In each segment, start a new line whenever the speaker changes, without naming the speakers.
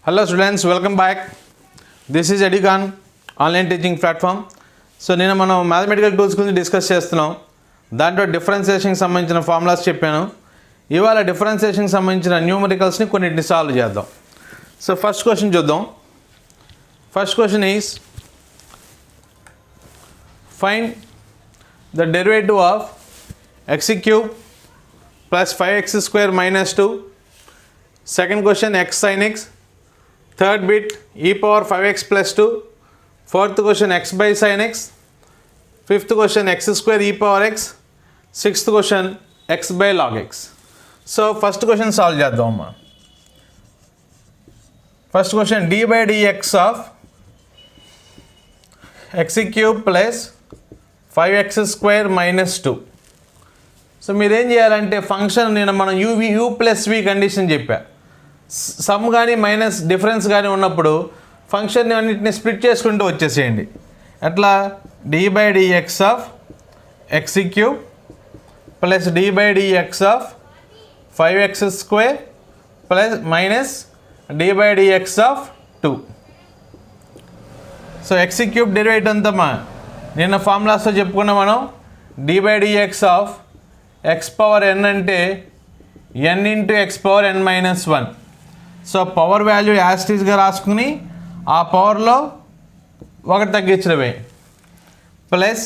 Hello students, welcome back. This is Educan online teaching platform. So నేను మనం mathematical tools గురించి discuss చేస్తున్నాం. దాంట్లో డిఫరెన్షియేషన్కి సంబంధించిన ఫార్ములాస్ చెప్పాను. ఇవాళ డిఫరెన్షియేషన్కి సంబంధించిన న్యూమరికల్స్ని కొన్నిటిని సాల్వ్ చేద్దాం. సో ఫస్ట్ క్వశ్చన్ చూద్దాం. First question is find the derivative of x cube plus 5x square minus 2. Second question x sin x. Third bit e power 5x plus 2. Fourth question x by sin x. Fifth question x square e power x. Sixth question x by log x. So first question solve చేద్దాం. First question d by dx of x cube plus 5x square minus 2. So మీరేం చేయాలంటే function నేను మనం u plus v condition చెప్పా. Sum కానీ minus difference కానీ ఉన్నప్పుడు ఫంక్షన్ని అన్నింటిని స్ప్లిట్ చేసుకుంటూ వచ్చేసేయండి. ఎట్లా d by dx of x cube plus d by dx of 5x square plus minus d by dx of 2. So x cube derivative అంతమా నిన్న ఫార్ములాస్తో చెప్పుకున్నాం మనం. D by dx of x power n అంటే n into x power n minus 1. So power value యాస్టీస్గా రాసుకుని ఆ పవర్లో ఒకటి తగ్గించడమే. ప్లస్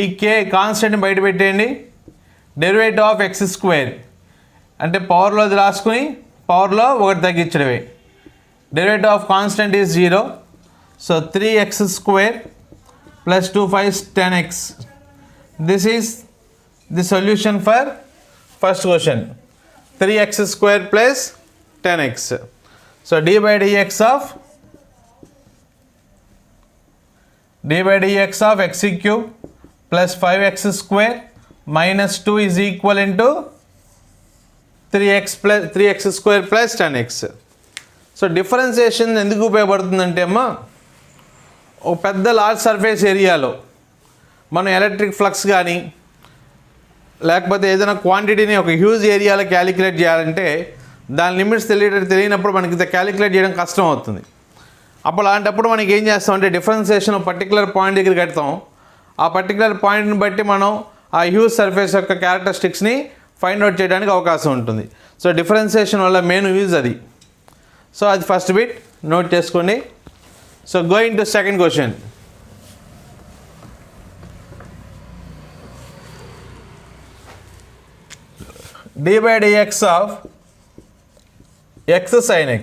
ఈ కే కాన్స్టెంట్ని బయట పెట్టేయండి. డెరివేటివ్ ఆఫ్ ఎక్స్ స్క్వేర్ అంటే పవర్లోది రాసుకుని పవర్లో ఒకటి తగ్గించడమే. Derivative of constant is 0. So 3x square plus 2 5 10x. This is the solution for first question. 3x square plus 10x. So d by dx of x cube plus 5x square minus 2 is equal into 3x square plus 10x. So differentiation ఎందుకు ఉపయోగపడుతుందంటే అమ్మా ఒక పెద్ద large surface ఏరియాలో మనం electric flux కానీ లేకపోతే ఏదైనా క్వాంటిటీని ఒక హ్యూజ్ ఏరియాలో క్యాలిక్యులేట్ చేయాలంటే దాని లిమిట్స్ తెలియనప్పుడు మనకి క్యాలిక్యులేట్ చేయడం కష్టం అవుతుంది. అప్పుడు అలాంటప్పుడు మనకి ఏం చేస్తామంటే డిఫరెన్సియేషన్ పర్టికులర్ పాయింట్ దగ్గర కడతాం. ఆ పర్టికులర్ పాయింట్ని బట్టి మనం ఆ హ్యూజ్ సర్ఫేస్ యొక్క క్యారెక్టరిస్టిక్స్ని ఫైండ్ అవుట్ చేయడానికి అవకాశం ఉంటుంది. సో డిఫరెన్సియేషన్ వల్ల మెయిన్ యూజ్ అది. సో అది ఫస్ట్ బిట్ నోట్ చేసుకోండి. So going to second question. d by dx of x sin x.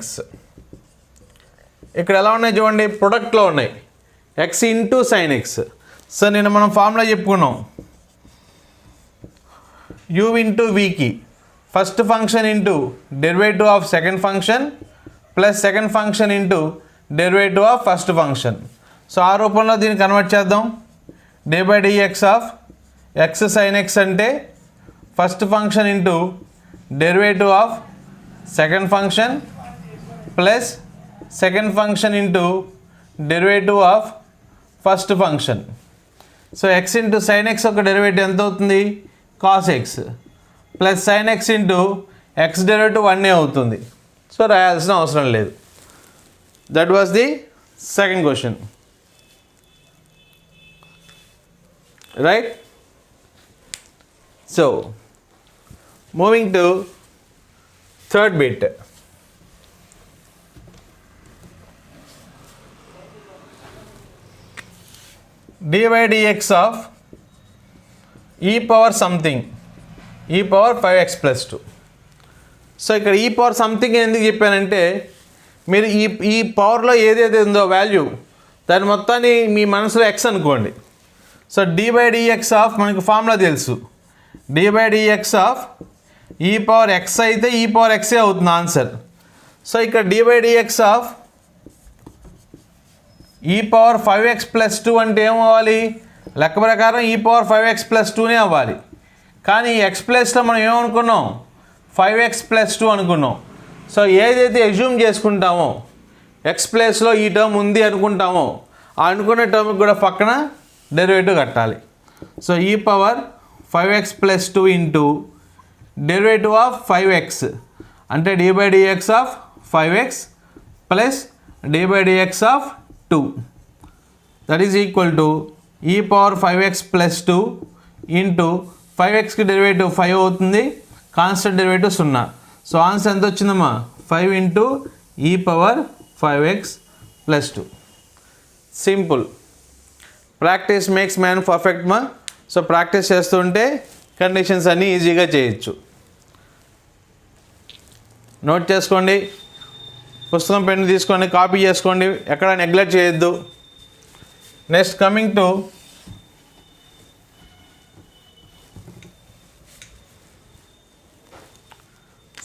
ఇక్కడ ఎలా ఉన్నాయి చూడండి, ప్రొడక్ట్లో ఉన్నాయి x into sin x. So నేను మనం ఫార్ములా చెప్పుకున్నాం u ఇంటూ vకి first function into derivative of second function plus second function into derivative of first function. So ఆ రూపంలో దీన్ని కన్వర్ట్ చేద్దాం. d by dx of x sin x అంటే first function into derivative of second function plus second function into derivative of first function. So x into sine x ఒక derivative ఎంత అవుతుంది, cos X plus sign X into X derivative 1 అవుతుంది. So రాయాల్సిన అవసరం లేదు. That was the second question, right? So moving to third bit. d by dx of e power something e power 5x plus 2. So ఇక్కడ ఈ power something ఎందుకు చెప్పానంటే మీరు ఈ పవర్లో ఏదైతే ఉందో వాల్యూ దాని మొత్తాన్ని మీ మనసులో ఎక్స్ అనుకోండి. So d by dx of మనకు ఫార్ములా తెలుసు. d by dx of e power x అయితే e పవర్ x అవుతుంది ఆన్సర్. సో ఇక్కడ d by dx of e power 5x plus 2 అంటే ఏమవ్వాలి, లెక్క ప్రకారం e పవర్ 5x ప్లస్ 2నే అవ్వాలి. కానీ ఎక్స్ ప్లస్లో మనం ఏమనుకున్నాం, 5x ప్లస్ 2 అనుకున్నాం. సో ఏదైతే అజ్యూమ్ చేసుకుంటామో ఎక్స్ ప్లస్లో ఈ టర్మ్ ఉంది అనుకుంటామో ఆ అనుకున్న టర్మ్కి కూడా పక్కన డెరివేటివ్ కట్టాలి. So e power 5x plus 2 into derivative of 5x అంటే d by dx of 5x plus dy by dx of 2 that is equal to e power 5x plus 2 into 5xకి డెరివేటివ్ 5 అవుతుంది, కాన్స్టెంట్ డెరివేటివ్ 0. సో ఆన్సర్ ఎంత వచ్చిందమ్మా 5 into e power 5x plus 2. Simple. Practice makes man perfect మా. So practice చేస్తుంటే conditions అన్నీ ఈజీగా చేయొచ్చు. Note చేసుకోండి, పుస్తకం పెన్ను తీసుకోండి, కాపీ చేసుకోండి, ఎక్కడ నెగ్లెక్ట్ చేయొద్దు. Next coming to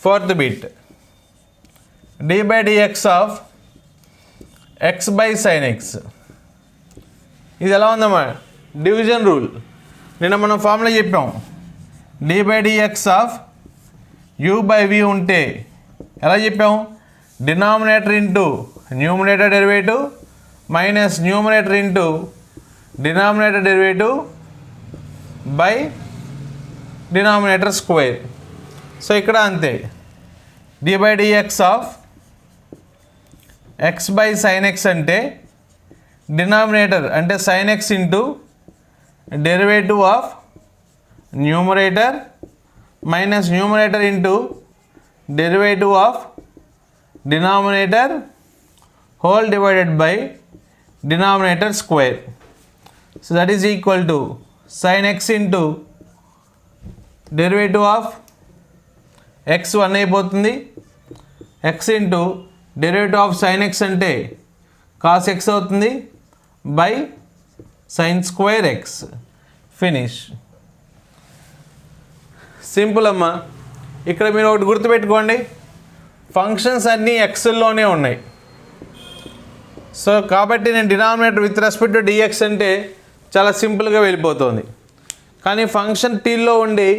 fourth bit, dy by dx of x by sin x. ఇది ఎలా ఉందమ్మా డివిజన్ రూల్. నిన్న మనం ఫార్ములా చెప్పాం, dy by dx of u by v ఉంటే ఎలా చెప్పాం, denominator into numerator derivative minus numerator into denominator derivative by denominator square. So ఇక్కడ అంతే, dy by dx of x by sin x అంటే denominator అంటే sin x into derivative of numerator minus numerator into derivative of denominator whole divided by denominator square. So that is equal to sin x into derivative of x 1 అయిపోతుంది, x into derivative of sin x అంటే cos x అవుతుంది by sin square x. Finish. Simple అమ్మా. ఇక్కడ మీరు ఒకటి గుర్తుపెట్టుకోండి, functions అన్నీ ఎక్స్లోనే ఉన్నాయి. సో కాబట్టి నేను denominator with respect to dx అంటే చాలా సింపుల్గా వెళ్ళిపోతుంది. కానీ ఫంక్షన్ టీలో ఉండి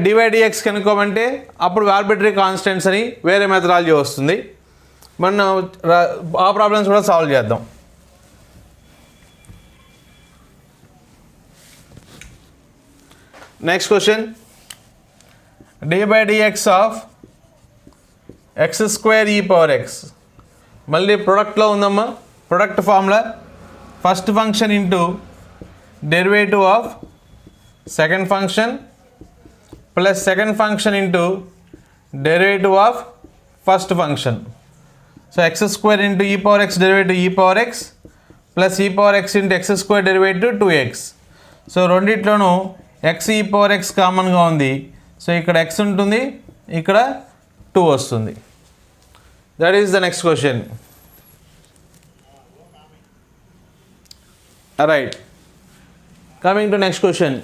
dy dx కనుక్కోమంటే అప్పుడు ఆర్బిటరీ కాన్స్టెంట్స్ అని వేరే మెథడాలజీ వస్తుంది. మనం ఆ ప్రాబ్లమ్స్ కూడా సాల్వ్ చేద్దాం. Next question, dy by dx of x square e power x. మళ్ళీ ప్రొడక్ట్లో ఉందమ్మా, product formula first function into derivative of second function plus second function into derivative of first function. So x square into e power x derivative e power x plus e power x into x square derivative 2x. So రెండిట్లోనూ x e power x కామన్గా ఉంది. So ఇక్కడ x ఉంటుంది, ఇక్కడ 2 వస్తుంది. That is the next question. Right, coming to next question.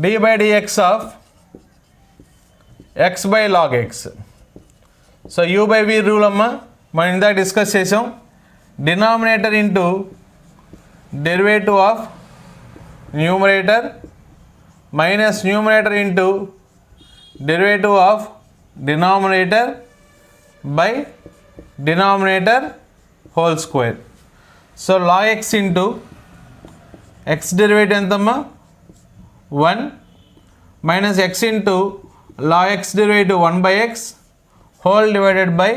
dy by dx of x by log x. So u by v rule అమ్మా మనం ఇందాక డిస్కస్ చేసాం. Denominator into derivative of numerator minus numerator into derivative of denominator by denominator whole square. So log x into x derivative ఎంతమ్మా 1 minus x into log x derivative 1 by x whole divided by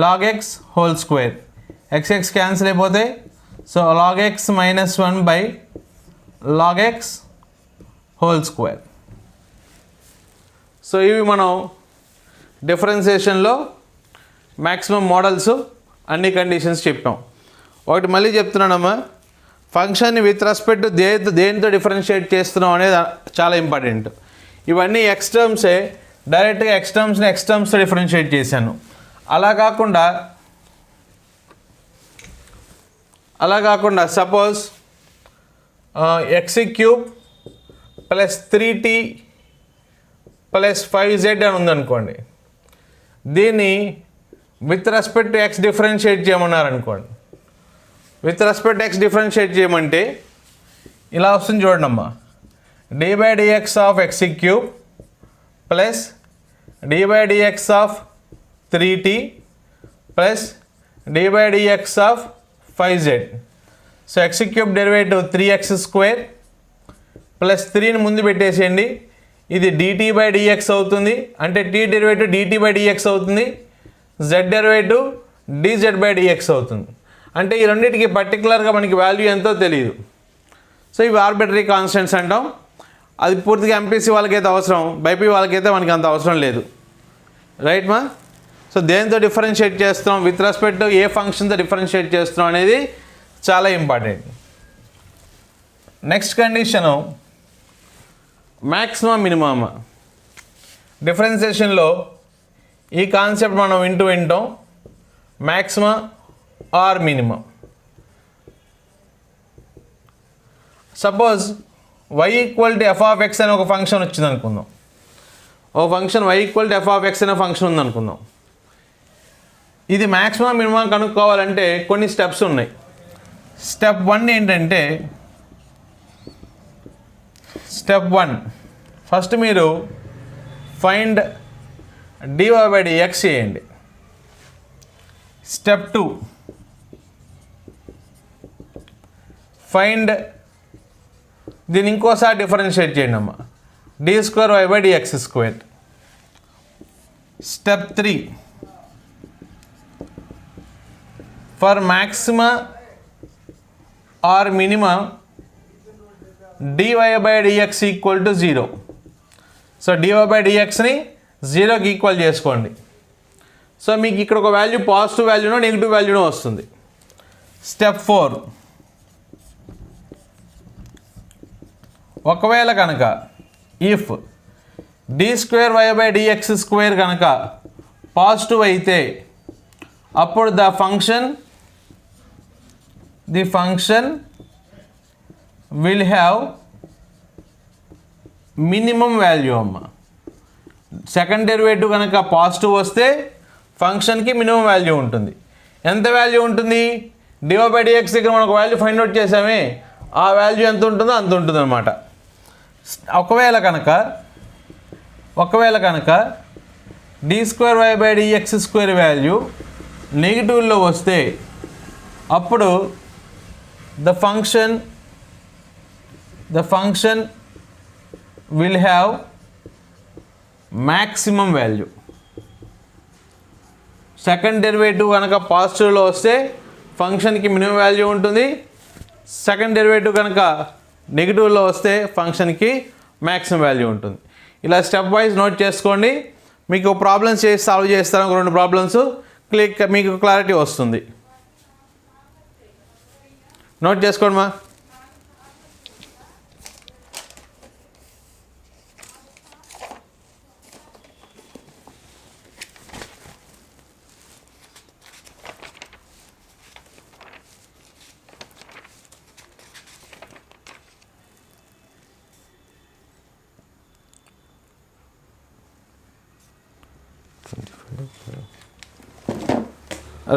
log x whole square. x cancel అయిపోతాయి. So log x minus 1 by log x whole square. So ఇవి మనం డిఫరెన్సియేషన్లో maximum models అన్ని conditions చెప్పాం. ఒకటి మళ్ళీ చెప్తున్నానమ్మా, ఫంక్షన్ని with respect దేనితో differentiate చేస్తున్నాం అనేది చాలా ఇంపార్టెంట్. ఇవన్నీ ఎక్స్ టర్మ్సే, డైరెక్ట్గా ఎక్స్ టర్మ్స్తో డిఫరెన్షియేట్ చేశాను. అలా కాకుండా suppose x cube plus 3t plus 5z అని ఉందనుకోండి, దీన్ని with respect to x differentiate చేయమన్నారనుకోండి. విత్ రెస్పెక్ట్ ఎక్స్ డిఫరెన్షియేట్ చేయమంటే ఇలా వస్తుంది చూడండి అమ్మా, dy by dx of x cube plus dy by dx of 3t plus dy by dx of 5z. So x cube derivative 3x square plus 3ని ముందు పెట్టేసేయండి. ఇది dt/dx అవుతుంది, అంటే t డెరివేటివ్ dt/dx అవుతుంది, z డెరివేటివ్ dz/dx అవుతుంది. అంటే ఈ రెండింటికి పర్టికులర్గా మనకి వాల్యూ ఎంతో తెలియదు. సో ఇవి ఆర్బిటరీ కాన్స్టెంట్స్ అంటాం. అది పూర్తిగా ఎంపీసీ వాళ్ళకైతే అవసరం, బైపీ వాళ్ళకైతే మనకి అంత అవసరం లేదు. రైట్ మా? సో దేంతో డిఫరెన్షియేట్ చేస్తున్నాం, విత్ రెస్పెక్ట్ ఏ ఫంక్షన్తో డిఫరెన్షియేట్ చేస్తున్నాం అనేది చాలా important. Next condition maximum minimum. డిఫరెన్సియేషన్లో ఈ కాన్సెప్ట్ మనం వింటాం, maximum or minimum. Suppose y equal to f(x) అనే ఒక ఫంక్షన్ వచ్చింది అనుకుందాం. ఓ function y equal to f(x) అనే ఫంక్షన్ ఉంది అనుకుందాం. ఇది మ్యాక్సిమం మినిమం కనుక్కోవాలంటే కొన్ని స్టెప్స్ ఉన్నాయి. స్టెప్ 1 ఏంటంటే, స్టెప్ 1 ఫస్ట్ మీరు ఫైండ్ dy/dx చేయండి. స్టెప్ 2 ఫైండ్, దీన్ని ఇంకోసారి డిఫరెన్షియేట్ చేయండి అమ్మ, d²y/dx². Step 3 for maxima or minimum dy/dx equal to 0. So dy/dxని 0కి ఈక్వల్ చేసుకోండి. సో మీకు ఇక్కడ ఒక వాల్యూ పాజిటివ్ వాల్యూనో నెగిటివ్ వాల్యూనో వస్తుంది. స్టెప్ 4 ఒకవేళ కనుక ఇఫ్ d²y/dx² కనుక పాజిటివ్ అయితే అప్పుడు the function will have minimum value అమ్మ. సెకండ్ డెరివేటివ్ కనుక పాజిటివ్ వస్తే ఫంక్షన్కి మినిమం వాల్యూ ఉంటుంది. ఎంత వాల్యూ ఉంటుంది? dy/dx దగ్గర మనం ఒక వాల్యూ ఫైండ్ అవుట్ చేసామే, ఆ వాల్యూ ఎంత ఉంటుందో అంత ఉంటుంది అనమాట. ఒకవేళ కనుక d²y/dx² వాల్యూ నెగిటివ్లో వస్తే అప్పుడు the function will have maximum value. Second derivative కనుక పాజిటివ్లో వస్తే ఫంక్షన్కి మినిమం వాల్యూ ఉంటుంది. సెకండ్ డెరివేటివ్ కనుక నెగిటివ్లో వస్తే ఫంక్షన్కి మ్యాక్సిమం వాల్యూ ఉంటుంది. ఇలా స్టెప్ వైజ్ నోట్ చేసుకోండి. మీకు ప్రాబ్లమ్స్ చేసి సాల్వ్ చేస్తాను, ఒక 2 ప్రాబ్లమ్స్ మీకు క్లారిటీ వస్తుంది. నోట్ చేసుకోండి మా.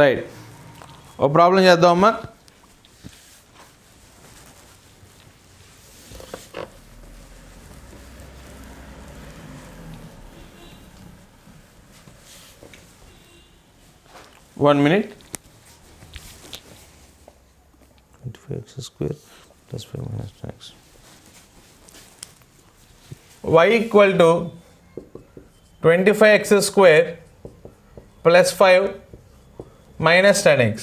Right, oh problem చేద్దామమ్మా. One minute. 25x² plus 5 minus x. Y equal to 25x² plus 5 minus 10x.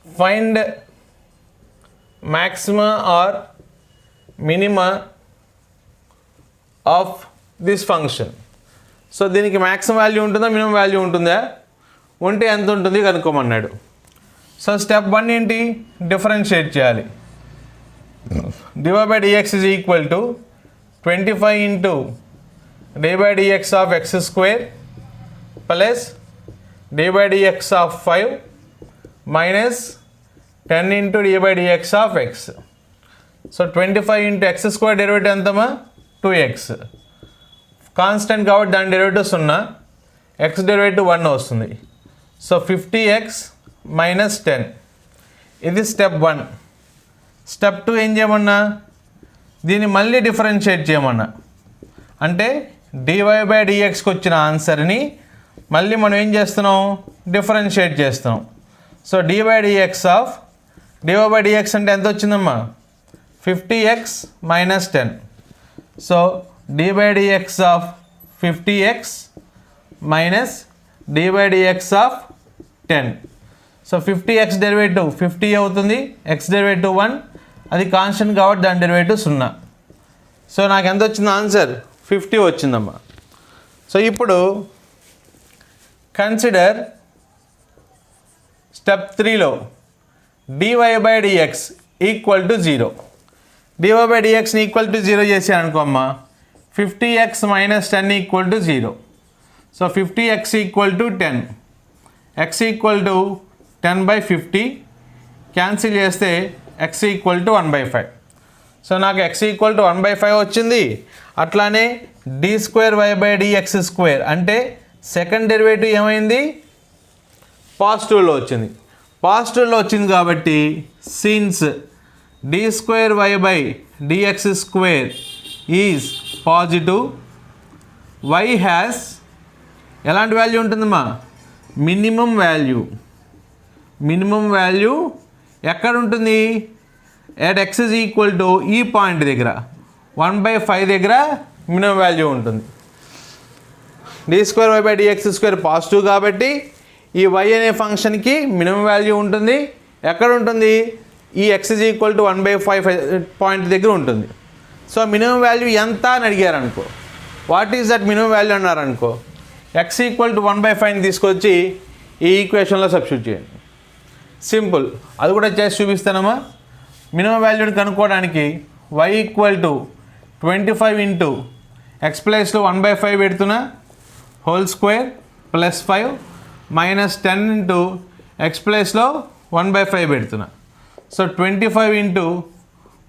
Find maxima or minima of this function. So దీనికి మ్యాక్సిమం వాల్యూ ఉంటుందా, minimum value ఉంటుందా? ఉంటే ఎంత ఉంటుంది కనుక్కోమన్నాడు. సో స్టెప్ 1 ఏంటి? Differentiate చేయాలి. dy/dx is equal to 25 into d/dx of x² plus d/dx of 5 minus 10 into d/dx of x. So 25 into x² derivative ఎంతమా? 2x. Constant కాబట్టి దాని డెరివేటివ్ 0, x డెరివేటివ్ 1 వస్తుంది. So 50x minus 10. ఇది step 1. Step 2 ఏం చేయమన్నా? దీన్ని మళ్ళీ డిఫరెన్షియేట్ చేయమన్నా. అంటే dy/dxకి వచ్చిన ఆన్సర్ని మళ్ళీ మనం ఏం చేస్తున్నాం? డిఫరెన్షియేట్ చేస్తున్నాం. సో dy/dx అంటే ఎంత వచ్చిందమ్మా? 50x minus 10. So d by dx of 50x minus d by dx of 10. So 50x derivative 50 అవుతుంది, x డెరివేటివ్ 1, అది కాన్స్టెంట్ కాబట్టి దాని డెరివేటివ్ 0. సో నాకు ఎంత వచ్చింది ఆన్సర్? 50 వచ్చిందమ్మా. సో ఇప్పుడు కన్సిడర్ స్టెప్ 3లో dy by dx equal to 0. dy by dxని ఈక్వల్ టు 0 చేసాను అనుకో అమ్మా, 50x minus 10 equal to 0. So 50x equal to 10, x equal to 10/50, cancel చేస్తే x ఈక్వల్ టు 1/5. సో నాకు x ఈక్వల్ టు 1/5 వచ్చింది. అట్లానే d²y/dx² అంటే సెకండ్ డెరివేటివ్ ఏమైంది? పాజిటివ్లో వచ్చింది. పాజిటివ్లో వచ్చింది కాబట్టి since d²y/dx² is positive, y has ఎలాంటి వాల్యూ ఉంటుందమ్మా? Minimum value. మినిమం వాల్యూ ఎక్కడ ఉంటుంది? At x is equal to ఈ పాయింట్ దగ్గర 1/5 దగ్గర మినిమం వాల్యూ ఉంటుంది. d²y/dx² పాజిటివ్ కాబట్టి ఈ y అనే ఫంక్షన్కి మినిమం వాల్యూ ఉంటుంది. ఎక్కడ ఉంటుంది? ఈ x is equal to 1/5 point దగ్గర ఉంటుంది. సో మినిమం వాల్యూ ఎంత అని అడిగారు అనుకో, what is that minimum value అన్నారు అనుకో, x ఈక్వల్ టు 1/5ని తీసుకొచ్చి ఈ ఈక్వేషన్లో సబ్స్టిట్యూట్ చేయండి. సింపుల్. అది కూడా చేసి చూపిస్తానమ్మా. మినిమం వాల్యూని కనుక్కోవడానికి y equal to 25 into X ప్లేస్లో 1/5 పెడుతున్నా whole square plus 5 minus 10 into X ప్లేస్లో 1/5 పెడుతున్నా. సో 25 ఇంటూ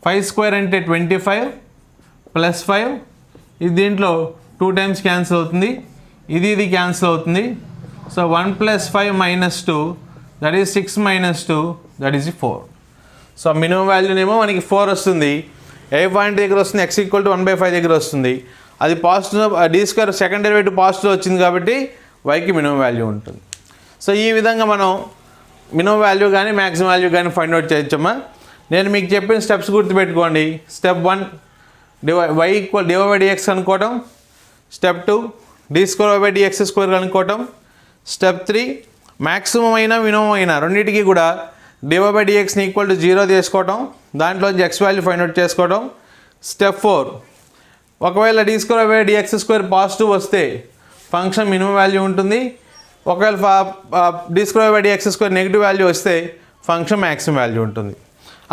5² అంటే 25 ప్లస్ 5, ఇది దీంట్లో 2 టైమ్స్ క్యాన్సిల్ అవుతుంది, ఇది క్యాన్సిల్ అవుతుంది. So 1 + 5 - 2 that is 6 - 2 that is 4. So minimum వాల్యూనేమో మనకి 4 వస్తుంది. ఏ పాయింట్ దగ్గర వస్తుంది? x ఈక్వల్ టు 1/5 దగ్గర వస్తుంది. అది positive, d² second derivative positive వచ్చింది కాబట్టి yకి మినిమం వాల్యూ ఉంటుంది. సో ఈ విధంగా మనం మినిమం వాల్యూ కానీ మ్యాక్సిమం వాల్యూ కానీ ఫైండ్ అవుట్ చేయొచ్చమ్మా. నేను మీకు చెప్పిన స్టెప్స్ గుర్తుపెట్టుకోండి. స్టెప్ 1 y ఈక్వల్ dy/dx అనుకోవటం, స్టెప్ 2 d²y/dx² అనుకోవటం, స్టెప్ 3 మ్యాక్సిమం అయినా మినిమం అయినా రెండింటికి కూడా dy/dxని ఈక్వల్ టు 0 తీసుకోవటం, దాంట్లోంచి x వాల్యూ ఫైండ్ అవుట్ చేసుకోవడం. స్టెప్ 4 ఒకవేళ d²y/dx² పాజిటివ్ వస్తే ఫంక్షన్ మినిమం వాల్యూ ఉంటుంది. ఒకవేళ d²y/dx² నెగిటివ్ వాల్యూ వస్తే ఫంక్షన్ మ్యాక్సిమం వాల్యూ ఉంటుంది.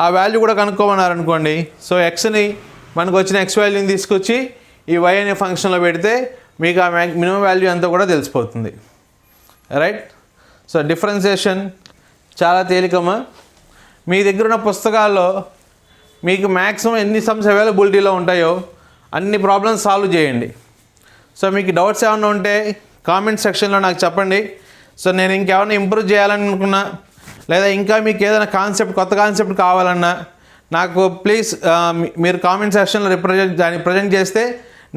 ఆ వాల్యూ కూడా కనుక్కోమన్నారనుకోండి. సో ఎక్స్ని మనకు వచ్చిన x వాల్యూని తీసుకొచ్చి ఈ y అనే ఫంక్షన్లో పెడితే మీకు ఆ మినిమం వాల్యూ అంతా కూడా తెలిసిపోతుంది. రైట్. సో డిఫరెన్సియేషన్ చాలా తేలికమ్మా. మీ దగ్గర ఉన్న పుస్తకాల్లో మీకు మ్యాక్సిమం ఎన్ని సమ్స్ అవైలబిలిటీలో ఉంటాయో అన్ని ప్రాబ్లమ్స్ సాల్వ్ చేయండి. సో మీకు డౌట్స్ ఏమైనా ఉంటే కామెంట్ సెక్షన్లో నాకు చెప్పండి. సో నేను ఇంకేమైనా ఇంప్రూవ్ చేయాలనుకున్నా లేదా ఇంకా మీకు ఏదైనా కొత్త కాన్సెప్ట్ కావాలన్నా నాకు ప్లీజ్ మీరు కామెంట్ సెక్షన్లో ప్రజెంట్ చేస్తే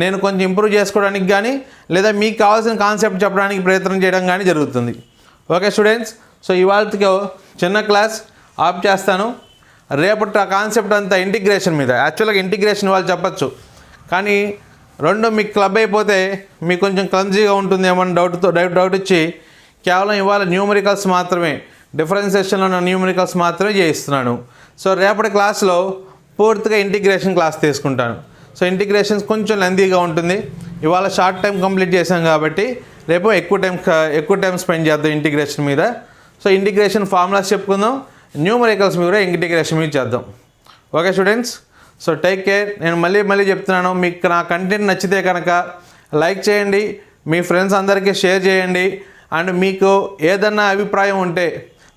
నేను కొంచెం ఇంప్రూవ్ చేసుకోవడానికి కానీ లేదా మీకు కావాల్సిన కాన్సెప్ట్ చెప్పడానికి ప్రయత్నం చేయడం కానీ జరుగుతుంది. Okay students. సో ఇవాళకి చిన్న క్లాస్ ఆఫ్ చేస్తాను. రేపటి ఆ కాన్సెప్ట్ అంతా ఇంటిగ్రేషన్ మీద. యాక్చువల్గా ఇంటిగ్రేషన్ వాళ్ళు చెప్పచ్చు, కానీ రెండు మీకు క్లబ్ అయిపోతే మీకు కొంచెం క్లమ్జీగా ఉంటుందేమో అని డౌట్ ఇచ్చి కేవలం ఇవాళ న్యూమరికల్స్ మాత్రమే, డిఫరెన్సియేషన్లో ఉన్న న్యూమరికల్స్ మాత్రమే చేయిస్తున్నాను. సో రేపటి క్లాస్లో పూర్తిగా ఇంటిగ్రేషన్ క్లాస్ తీసుకుంటాను. సో ఇంటిగ్రేషన్స్ కొంచెం లెంతీగా ఉంటుంది. ఇవాళ షార్ట్ టైం కంప్లీట్ చేశాం కాబట్టి రేపు ఎక్కువ టైం స్పెండ్ చేద్దాం ఇంటిగ్రేషన్ మీద. సో ఇంటిగ్రేషన్ ఫార్ములాస్ చెప్పుకుందాం, న్యూమరికల్స్ మీద కూడా ఇంటిగ్రేషన్ మీద చేద్దాం. Okay students. So take care. నేను మళ్ళీ చెప్తున్నాను, మీకు నా కంటెంట్ నచ్చితే కనుక లైక్ చేయండి, మీ ఫ్రెండ్స్ అందరికీ షేర్ చేయండి. అండ్ మీకు ఏదన్నా అభిప్రాయం ఉంటే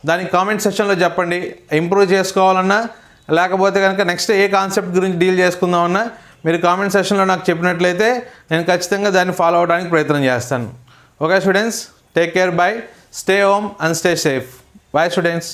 దాన్ని కామెంట్ సెక్షన్లో చెప్పండి. ఇంప్రూవ్ చేసుకోవాలన్నా లేకపోతే కనుక నెక్స్ట్ ఏ కాన్సెప్ట్ గురించి డీల్ చేసుకుందామన్నా మీరు కామెంట్ సెక్షన్లో నాకు చెప్పినట్లయితే నేను ఖచ్చితంగా దాన్ని ఫాలో అవడానికి ప్రయత్నం చేస్తాను. Okay students, take care, bye, stay home and stay safe. Bye students.